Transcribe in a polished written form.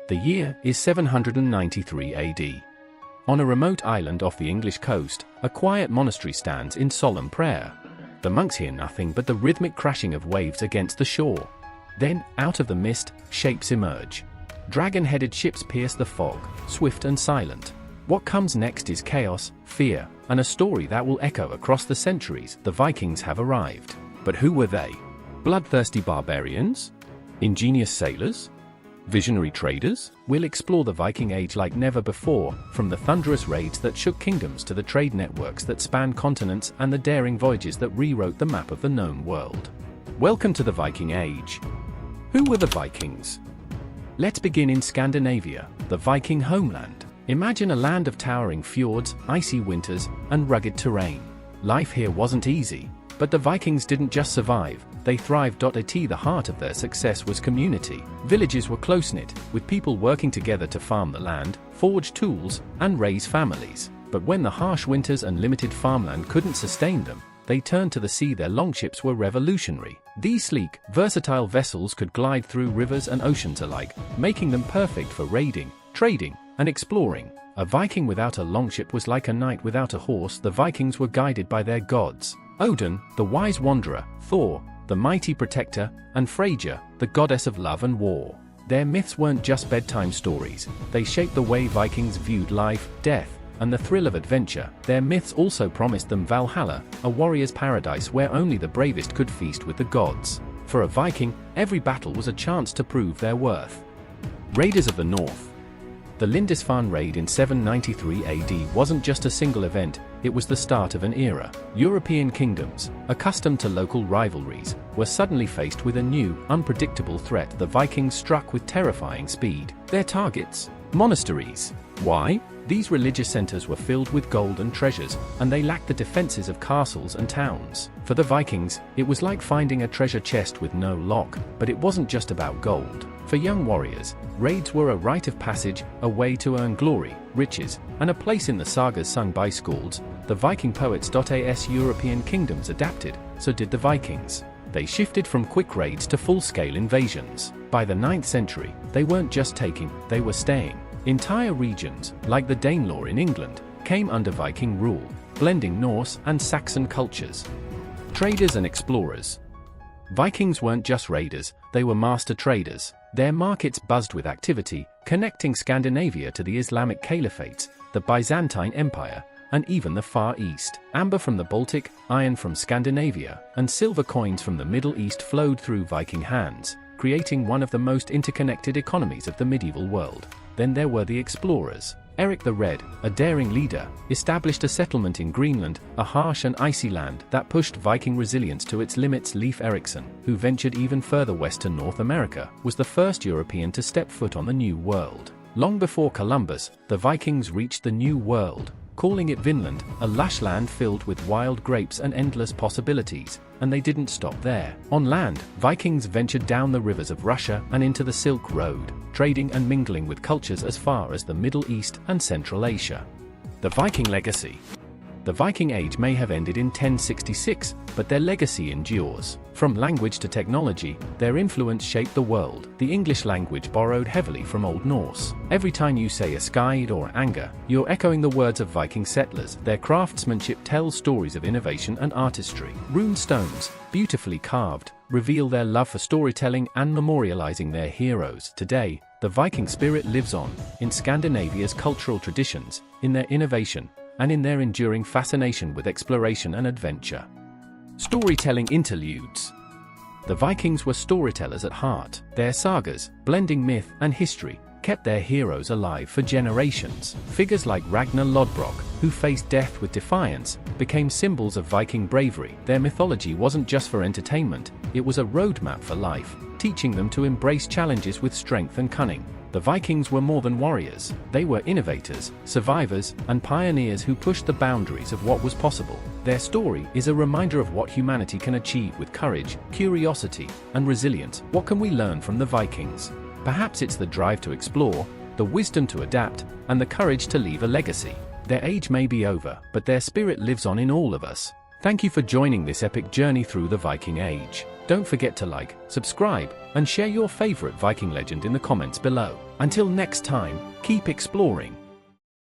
The year is 793 AD. On a remote island off the English coast, a quiet monastery stands in solemn prayer. The monks hear nothing but the rhythmic crashing of waves against the shore. Then, out of the mist, shapes emerge. Dragon-headed ships pierce the fog, swift and silent. What comes next is chaos, fear, and a story that will echo across the centuries. The Vikings have arrived. But who were they? Bloodthirsty barbarians? Ingenious sailors? Visionary traders? We'll explore the Viking Age like never before, from the thunderous raids that shook kingdoms to the trade networks that spanned continents and the daring voyages that rewrote the map of the known world. Welcome to the Viking Age. Who were the Vikings? Let's begin in Scandinavia, the Viking homeland. Imagine a land of towering fjords, icy winters, and rugged terrain. Life here wasn't easy, but the Vikings didn't just survive, they thrived. The heart of their success was community. Villages were close-knit, with people working together to farm the land, forge tools, and raise families. But when the harsh winters and limited farmland couldn't sustain them, they turned to the sea. Their longships were revolutionary. These sleek, versatile vessels could glide through rivers and oceans alike, making them perfect for raiding, trading, and exploring. A Viking without a longship was like a knight without a horse. The Vikings were guided by their gods: Odin, the wise wanderer; Thor, the mighty protector; and Freyja, the goddess of love and war. Their myths weren't just bedtime stories, they shaped the way Vikings viewed life, death, and the thrill of adventure. Their myths also promised them Valhalla, a warrior's paradise where only the bravest could feast with the gods. For a Viking, every battle was a chance to prove their worth. Raiders of the North. The Lindisfarne raid in 793 AD wasn't just a single event, it was the start of an era. European kingdoms, accustomed to local rivalries, were suddenly faced with a new, unpredictable threat. The Vikings struck with terrifying speed. Their targets? Monasteries. Why? These religious centers were filled with gold and treasures, and they lacked the defenses of castles and towns. For the Vikings, it was like finding a treasure chest with no lock. But it wasn't just about gold. For young warriors, raids were a rite of passage, a way to earn glory, riches, and a place in the sagas sung by skalds, the Viking poets. As European kingdoms adapted, so did the Vikings. They shifted from quick raids to full-scale invasions. By the 9th century, they weren't just taking, they were staying. Entire regions, like the Danelaw in England, came under Viking rule, blending Norse and Saxon cultures. Traders and explorers. Vikings weren't just raiders, they were master traders. Their markets buzzed with activity, connecting Scandinavia to the Islamic caliphates, the Byzantine Empire, and even the Far East. Amber from the Baltic, iron from Scandinavia, and silver coins from the Middle East flowed through Viking hands, creating one of the most interconnected economies of the medieval world. Then there were the explorers. Eric the Red, a daring leader, established a settlement in Greenland, a harsh and icy land that pushed Viking resilience to its limits. Leif Erikson, who ventured even further west to North America, was the first European to step foot on the New World. Long before Columbus, the Vikings reached the New World, calling it Vinland, a lush land filled with wild grapes and endless possibilities. And they didn't stop there. On land, Vikings ventured down the rivers of Russia and into the Silk Road, trading and mingling with cultures as far as the Middle East and Central Asia. The Viking legacy. The Viking Age may have ended in 1066, but their legacy endures. From language to technology, their influence shaped the world. The English language borrowed heavily from Old Norse. Every time you say Askeid or anger, you're echoing the words of Viking settlers. Their craftsmanship tells stories of innovation and artistry. Rune stones, beautifully carved, reveal their love for storytelling and memorializing their heroes. Today, the Viking spirit lives on, in Scandinavia's cultural traditions, in their innovation, and in their enduring fascination with exploration and adventure. Storytelling interludes. The Vikings were storytellers at heart. Their sagas, blending myth and history, kept their heroes alive for generations. Figures like Ragnar Lodbrok, who faced death with defiance, became symbols of Viking bravery. Their mythology wasn't just for entertainment, it was a roadmap for life, teaching them to embrace challenges with strength and cunning. The Vikings were more than warriors, they were innovators, survivors, and pioneers who pushed the boundaries of what was possible. Their story is a reminder of what humanity can achieve with courage, curiosity, and resilience. What can we learn from the Vikings? Perhaps it's the drive to explore, the wisdom to adapt, and the courage to leave a legacy. Their age may be over, but their spirit lives on in all of us. Thank you for joining this epic journey through the Viking Age. Don't forget to like, subscribe, and share your favorite Viking legend in the comments below. Until next time, keep exploring.